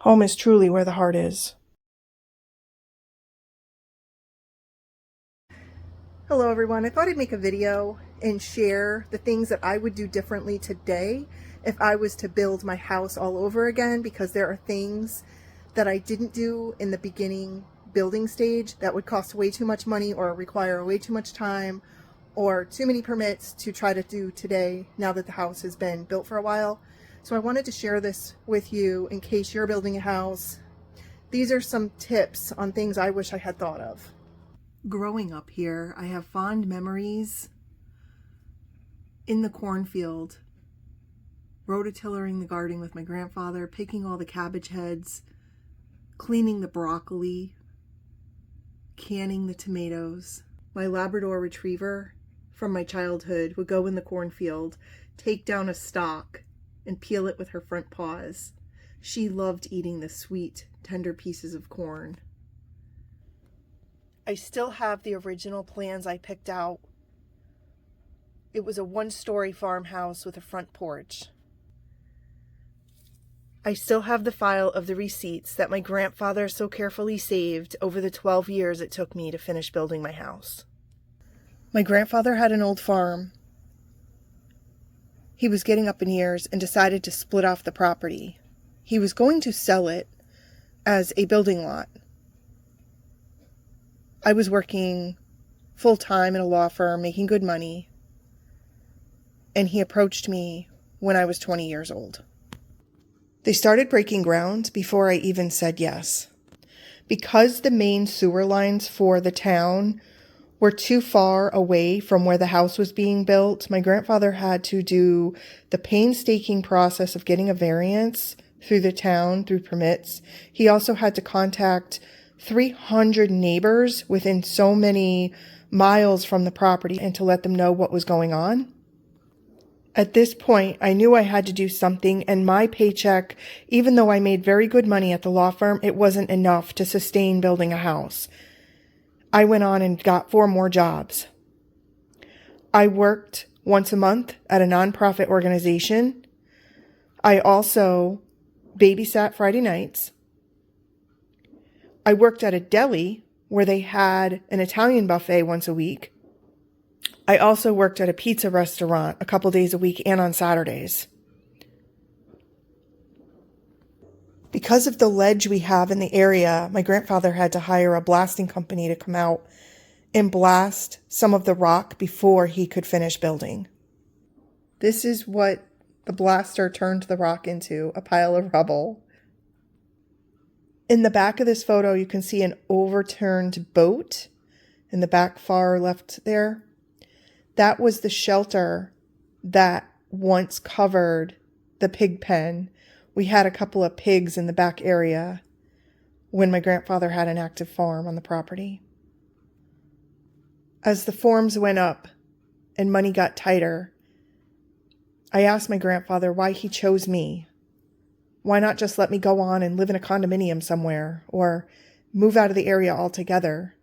Home is truly where the heart is. Hello everyone, I thought I'd make a video and share the things that I would do differently today if I was to build my house all over again, because there are things that I didn't do in the beginning building stage that would cost way too much money or require way too much time or too many permits to try to do today now that the house has been built for a while. So I wanted to share this with you in case you're building a house. These are some tips on things I wish I had thought of. Growing up here, I have fond memories in the cornfield, rototillering the garden with my grandfather, picking all the cabbage heads, cleaning the broccoli, canning the tomatoes. My Labrador Retriever from my childhood would go in the cornfield, take down a stalk, and peel it with her front paws. She loved eating the sweet, tender pieces of corn. I still have the original plans I picked out. It was a one-story farmhouse with a front porch. I still have the file of the receipts that my grandfather so carefully saved over the 12 years it took me to finish building my house. My grandfather had an old farm. He was getting up in years and decided to split off the property. He was going to sell it as a building lot. I was working full-time in a law firm, making good money, and he approached me when I was 20 years old. They started breaking ground before I even said yes. Because the main sewer lines for the town were too far away from where the house was being built, my grandfather had to do the painstaking process of getting a variance through the town, through permits. He also had to contact 300 neighbors within so many miles from the property and to let them know what was going on. At this point, I knew I had to do something, and my paycheck, even though I made very good money at the law firm, it wasn't enough to sustain building a house. I went on and got 4 more jobs. I worked once a month at a nonprofit organization. I also babysat Friday nights. I worked at a deli where they had an Italian buffet once a week. I also worked at a pizza restaurant a couple days a week and on Saturdays. Because of the ledge we have in the area, my grandfather had to hire a blasting company to come out and blast some of the rock before he could finish building. This is what the blaster turned the rock into, a pile of rubble. In the back of this photo, you can see an overturned boat in the back far left there. That was the shelter that once covered the pig pen. We had a couple of pigs in the back area when my grandfather had an active farm on the property. As the forms went up and money got tighter, I asked my grandfather why he chose me. Why not just let me go on and live in a condominium somewhere or move out of the area altogether?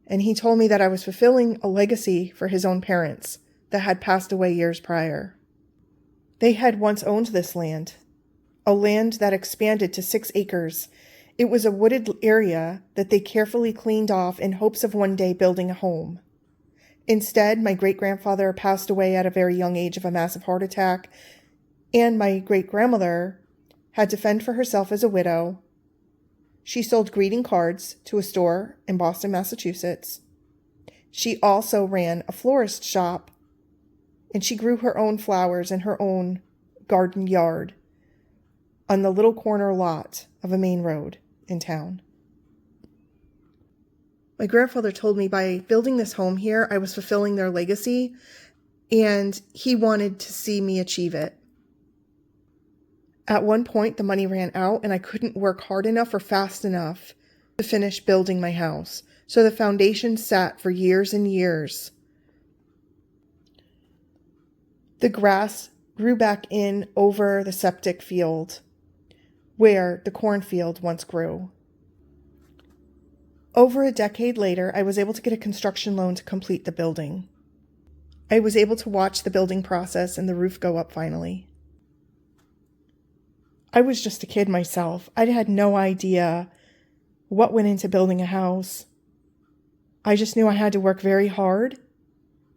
And he told me that I was fulfilling a legacy for his own parents that had passed away years prior. They had once owned this land, a land that expanded to 6 acres. It was a wooded area that they carefully cleaned off in hopes of one day building a home. Instead, my great-grandfather passed away at a very young age of a massive heart attack, and my great-grandmother had to fend for herself as a widow. She sold greeting cards to a store in Boston, Massachusetts. She also ran a florist shop, and she grew her own flowers in her own garden yard on the little corner lot of a main road in town. My grandfather told me by building this home here, I was fulfilling their legacy, and he wanted to see me achieve it. At one point, the money ran out, and I couldn't work hard enough or fast enough to finish building my house. So the foundation sat for years and years. The grass grew back in over the septic field where the cornfield once grew. Over a decade later, I was able to get a construction loan to complete the building. I was able to watch the building process and the roof go up finally. I was just a kid myself. I had no idea what went into building a house. I just knew I had to work very hard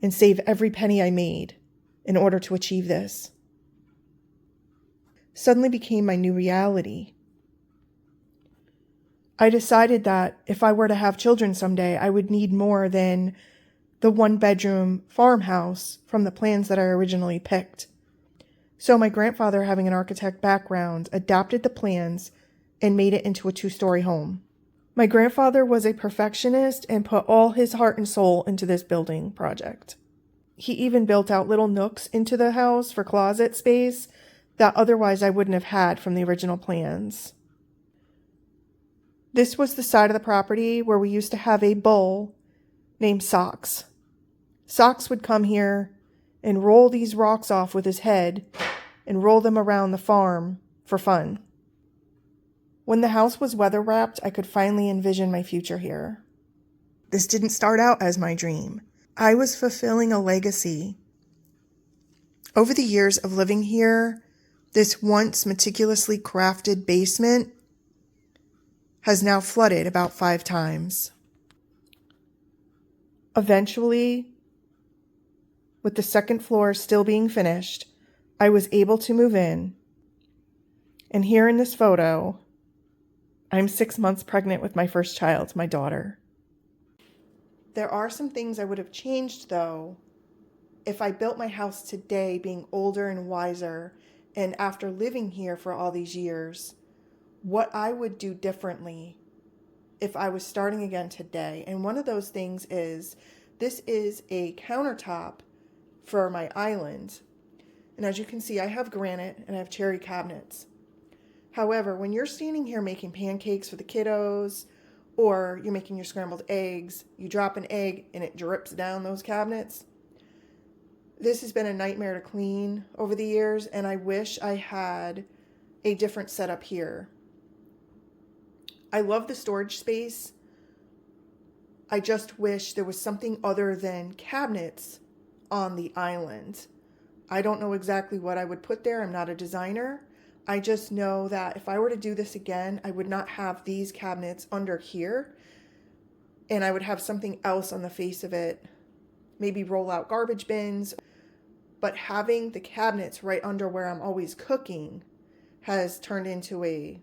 and save every penny I made in order to achieve this. Suddenly became my new reality. I decided that if I were to have children someday, I would need more than the one-bedroom farmhouse from the plans that I originally picked. So my grandfather, having an architect background, adapted the plans and made it into a 2-story home. My grandfather was a perfectionist and put all his heart and soul into this building project. He even built out little nooks into the house for closet space that otherwise I wouldn't have had from the original plans. This was the side of the property where we used to have a bull named Socks. Socks would come here and roll these rocks off with his head and roll them around the farm for fun. When the house was weather wrapped, I could finally envision my future here. This didn't start out as my dream. I was fulfilling a legacy. Over the years of living here, this once meticulously crafted basement has now flooded about 5 times. Eventually, with the second floor still being finished, I was able to move in. And here in this photo, I'm 6 months pregnant with my first child, my daughter. There are some things I would have changed, though, if I built my house today being older and wiser, and after living here for all these years, what I would do differently if I was starting again today. And one of those things is, this is a countertop for my island. And as you can see, I have granite and I have cherry cabinets. However, when you're standing here making pancakes for the kiddos, or you're making your scrambled eggs, you drop an egg and it drips down those cabinets. This has been a nightmare to clean over the years, and I wish I had a different setup here. I love the storage space. I just wish there was something other than cabinets on the island. I don't know exactly what I would put there. I'm not a designer. I just know that if I were to do this again, I would not have these cabinets under here, and I would have something else on the face of it. Maybe roll out garbage bins. But having the cabinets right under where I'm always cooking has turned into a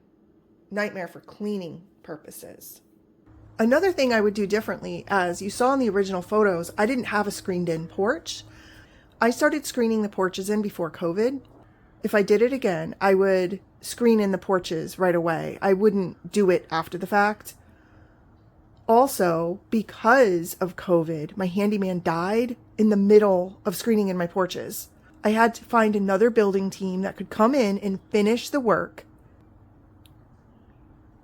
nightmare for cleaning purposes. Another thing I would do differently, as you saw in the original photos, I didn't have a screened-in porch. I started screening the porches in before COVID. If I did it again, I would screen in the porches right away. I wouldn't do it after the fact. Also, because of COVID, my handyman died in the middle of screening in my porches. I had to find another building team that could come in and finish the work.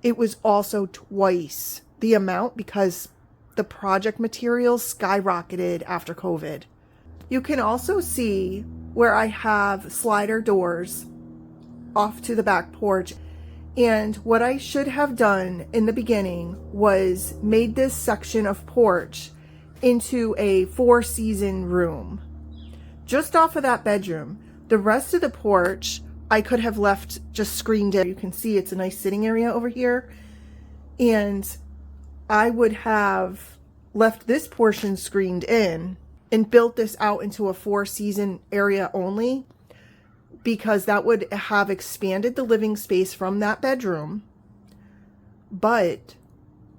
It was also twice the amount because the project materials skyrocketed after COVID. You can also see where I have slider doors off to the back porch. And what I should have done in the beginning was made this section of porch into a 4-season room. Just off of that bedroom. The rest of the porch I could have left just screened in. You can see it's a nice sitting area over here. And I would have left this portion screened in and built this out into a 4-season area only, because that would have expanded the living space from that bedroom. But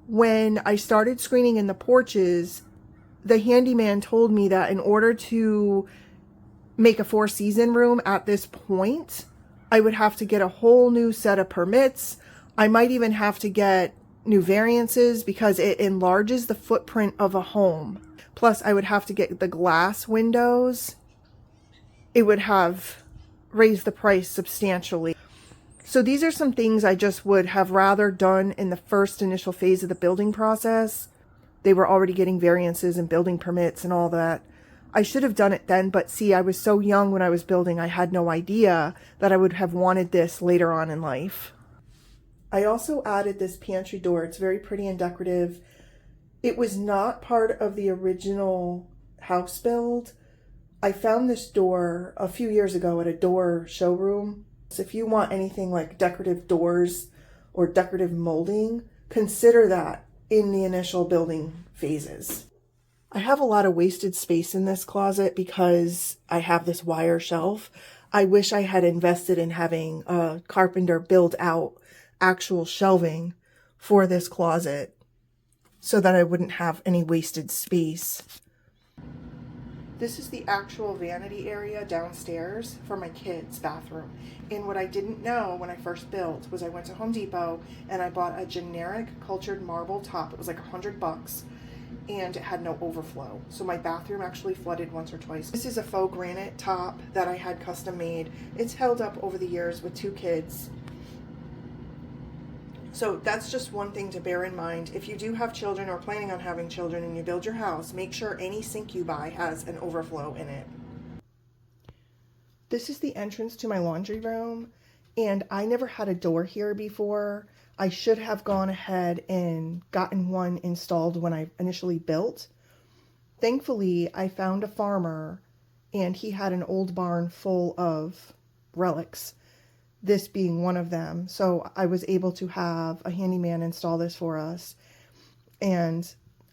when I started screening in the porches, the handyman told me that in order to make a 4-season room at this point, I would have to get a whole new set of permits. I might even have to get new variances because it enlarges the footprint of a home. Plus, I would have to get the glass windows. It would have raised the price substantially. So these are some things I just would have rather done in the first initial phase of the building process. They were already getting variances and building permits and all that. I should have done it then, but see, I was so young when I was building, I had no idea that I would have wanted this later on in life. I also added this pantry door. It's very pretty and decorative. It was not part of the original house build. I found this door a few years ago at a door showroom So if you want anything like decorative doors or decorative molding, consider that in the initial building phases. I have a lot of wasted space in this closet because I have this wire shelf. I wish I had invested in having a carpenter build out actual shelving for this closet so that I wouldn't have any wasted space. This is the actual vanity area downstairs for my kids' bathroom. And what I didn't know when I first built was I went to Home Depot and I bought a generic cultured marble top. It was like $100 and it had no overflow. So my bathroom actually flooded once or twice. This is a faux granite top that I had custom made. It's held up over the years with 2 kids. So that's just one thing to bear in mind. If you do have children or planning on having children and you build your house, make sure any sink you buy has an overflow in it. This is the entrance to my laundry room, and I never had a door here before. I should have gone ahead and gotten one installed when I initially built. Thankfully, I found a farmer and he had an old barn full of relics, this being one of them. So I was able to have a handyman install this for us. And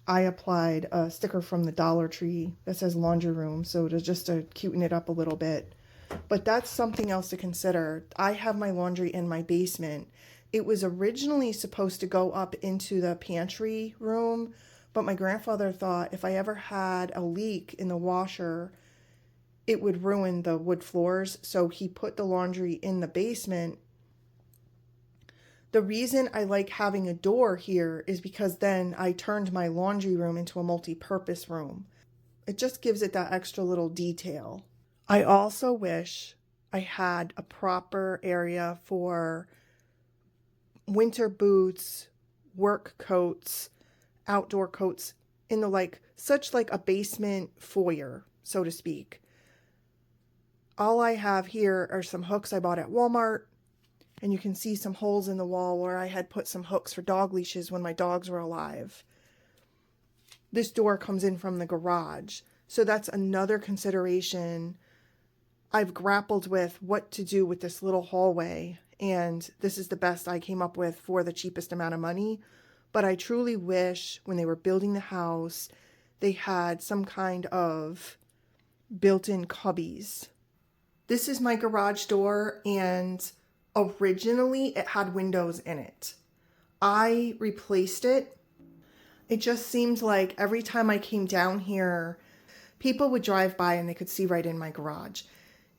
I applied a sticker from the Dollar Tree that says laundry room, so just to cuten it up a little bit. But that's something else to consider. I have my laundry in my basement. It was originally supposed to go up into the pantry room, but my grandfather thought if I ever had a leak in the washer, it would ruin the wood floors, so he put the laundry in the basement. The reason I like having a door here is because then I turned my laundry room into a multi-purpose room. It just gives it that extra little detail. I also wish I had a proper area for winter boots, work coats, outdoor coats in the such like a basement foyer, so to speak. All I have here are some hooks I bought at Walmart, and you can see some holes in the wall where I had put some hooks for dog leashes when my dogs were alive. This door comes in from the garage, so that's another consideration I've grappled with what to do with this little hallway, and this is the best I came up with for the cheapest amount of money. But I truly wish when they were building the house, they had some kind of built-in cubbies. This is my garage door, and originally it had windows in it. I replaced it. It just seemed like every time I came down here, people would drive by and they could see right in my garage.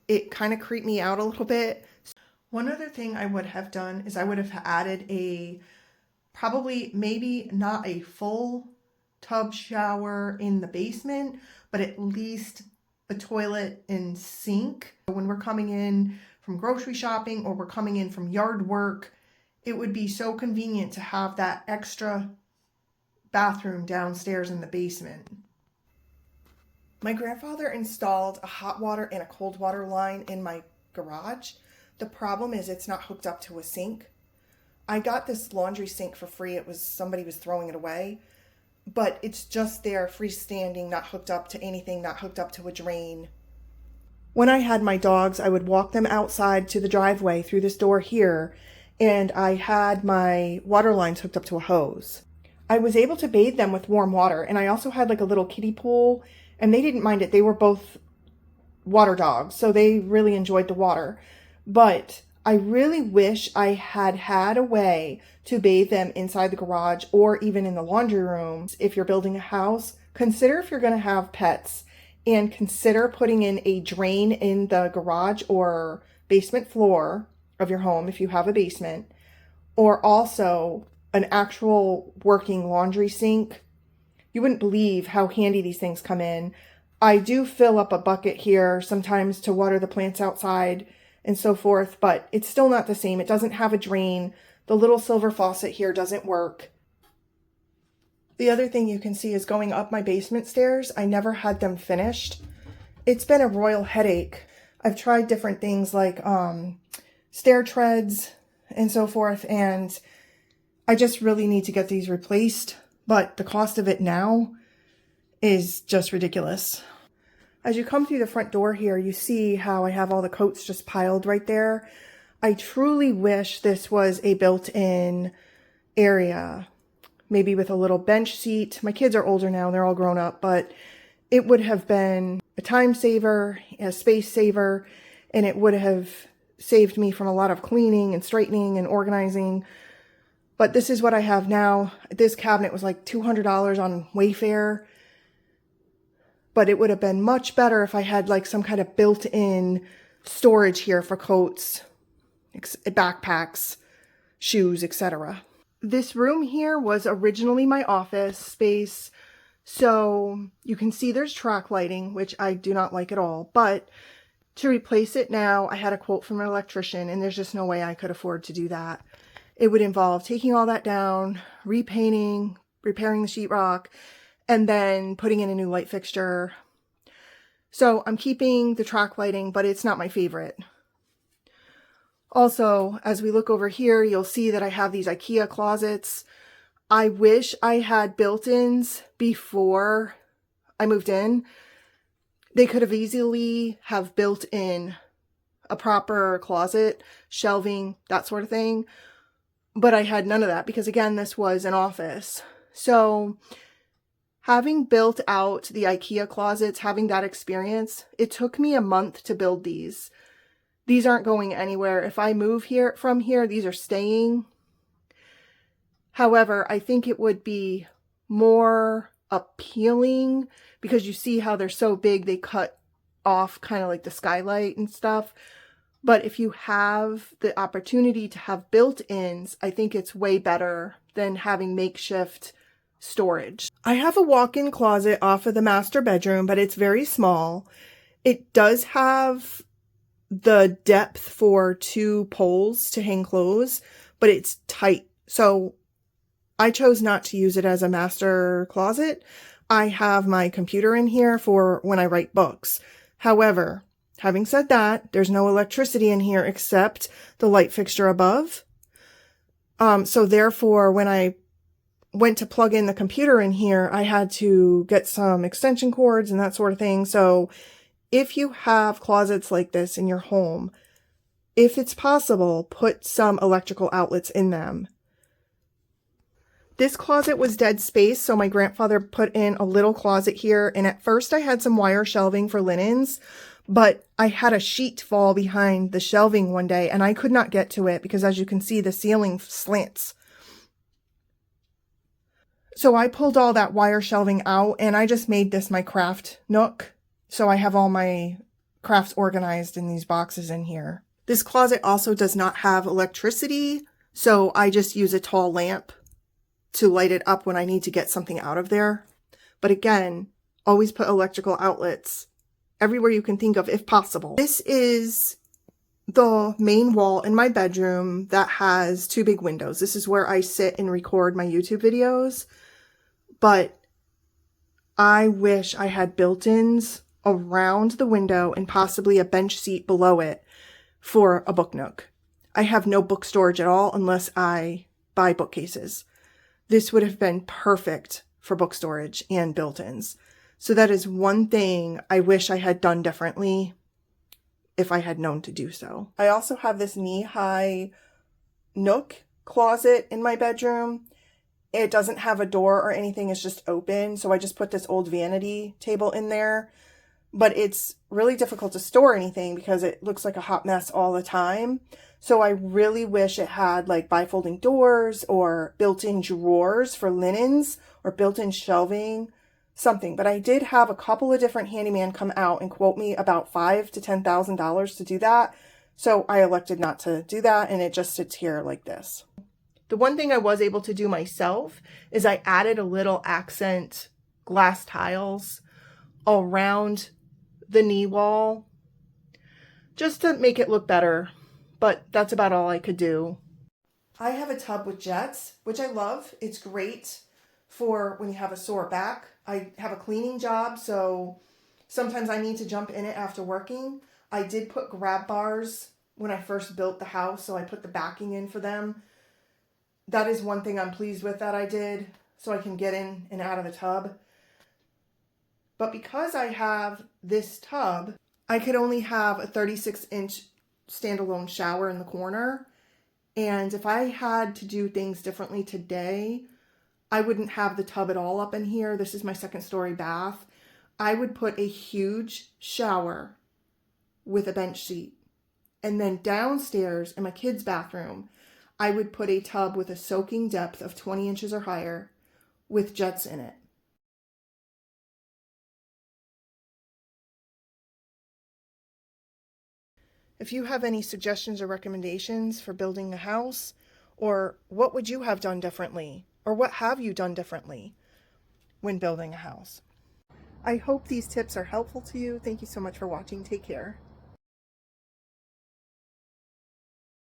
It kind of creeped me out a little bit. One other thing I would have done is I would have added maybe not a full tub shower in the basement, but at least a toilet and sink. When we're coming in from grocery shopping or we're coming in from yard work, it would be so convenient to have that extra bathroom downstairs in the basement. My grandfather installed a hot water and a cold water line in my garage. The problem is it's not hooked up to a sink. I got this laundry sink for free. Somebody was throwing it away. But it's just there, freestanding, not hooked up to anything, not hooked up to a drain. When I had my dogs, I would walk them outside to the driveway through this door here, and I had my water lines hooked up to a hose. I was able to bathe them with warm water, and I also had like a little kiddie pool, and they didn't mind it. They were both water dogs, so they really enjoyed the water. But I really wish I had a way to bathe them inside the garage or even in the laundry room. If you're building a house, consider if you're going to have pets, and consider putting in a drain in the garage or basement floor of your home if you have a basement, or also an actual working laundry sink. You wouldn't believe how handy these things come in. I do fill up a bucket here sometimes to water the plants outside and so forth, but it's still not the same. It doesn't have a drain. The little silver faucet here doesn't work. The other thing you can see is going up my basement stairs. I never had them finished. It's been a royal headache. I've tried different things like stair treads and so forth, and I just really need to get these replaced, but the cost of it now is just ridiculous. As you come through the front door here, you see how I have all the coats just piled right there. I truly wish this was a built-in area, maybe with a little bench seat. My kids are older now, they're all grown up, but it would have been a time saver, a space saver, and it would have saved me from a lot of cleaning and straightening and organizing. But this is what I have now. This cabinet was like $200 on Wayfair, but it would have been much better if I had like some kind of built-in storage here for coats, backpacks, shoes, etc. This room here was originally my office space, so you can see there's track lighting, which I do not like at all, but to replace it now, I had a quote from an electrician, and there's just no way I could afford to do that. It would involve taking all that down, repainting, repairing the sheetrock, and then putting in a new light fixture. So I'm keeping the track lighting, but it's not my favorite. Also, as we look over here, you'll see that I have these IKEA closets. I wish I had built-ins before I moved in. They could have easily have built in a proper closet, shelving, that sort of thing. But I had none of that because, again, this was an office. So having built out the IKEA closets, having that experience, it took me a month to build these. These aren't going anywhere. If I move from here, these are staying. However, I think it would be more appealing because you see how they're so big, they cut off kind of like the skylight and stuff. But if you have the opportunity to have built-ins, I think it's way better than having makeshift storage. I have a walk-in closet off of the master bedroom, but it's very small. It does have the depth for 2 poles to hang clothes, but it's tight. So I chose not to use it as a master closet. I have my computer in here for when I write books. However, having said that, there's no electricity in here except the light fixture above. So therefore, when I went to plug in the computer in here, I had to get some extension cords and that sort of thing. So if you have closets like this in your home, if it's possible, put some electrical outlets in them. This closet was dead space, so my grandfather put in a little closet here, and at first I had some wire shelving for linens, but I had a sheet fall behind the shelving one day, and I could not get to it because, as you can see, the ceiling slants. So I pulled all that wire shelving out, and I just made this my craft nook. So I have all my crafts organized in these boxes in here. This closet also does not have electricity, so I just use a tall lamp to light it up when I need to get something out of there. But again, always put electrical outlets everywhere you can think of if possible. This is the main wall in my bedroom that has 2 big windows. This is where I sit and record my YouTube videos. But I wish I had built-ins around the window and possibly a bench seat below it for a book nook. I have no book storage at all unless I buy bookcases. This would have been perfect for book storage and built-ins. So that is one thing I wish I had done differently if I had known to do so. I also have this knee-high nook closet in my bedroom. It doesn't have a door or anything, it's just open. So I just put this old vanity table in there. But it's really difficult to store anything because it looks like a hot mess all the time. So I really wish it had like bifolding doors or built-in drawers for linens or built-in shelving, something. But I did have a couple of different handyman come out and quote me about $5,000 to $10,000 to do that. So I elected not to do that, and it just sits here like this. The one thing I was able to do myself is I added a little accent glass tiles around the knee wall just to make it look better, but that's about all I could do. I have a tub with jets, which I love. It's great for when you have a sore back. I have a cleaning job, so sometimes I need to jump in it after working. I did put grab bars when I first built the house, so I put the backing in for them. That is one thing I'm pleased with that I did, so I can get in and out of the tub. But because I have this tub, I could only have a 36-inch standalone shower in the corner. And if I had to do things differently today, I wouldn't have the tub at all up in here. This is my second story bath. I would put a huge shower with a bench seat. And then downstairs in my kids' bathroom, I would put a tub with a soaking depth of 20 inches or higher with jets in it. If you have any suggestions or recommendations for building a house, or what would you have done differently, or what have you done differently when building a house? I hope these tips are helpful to you. Thank you so much for watching. Take care.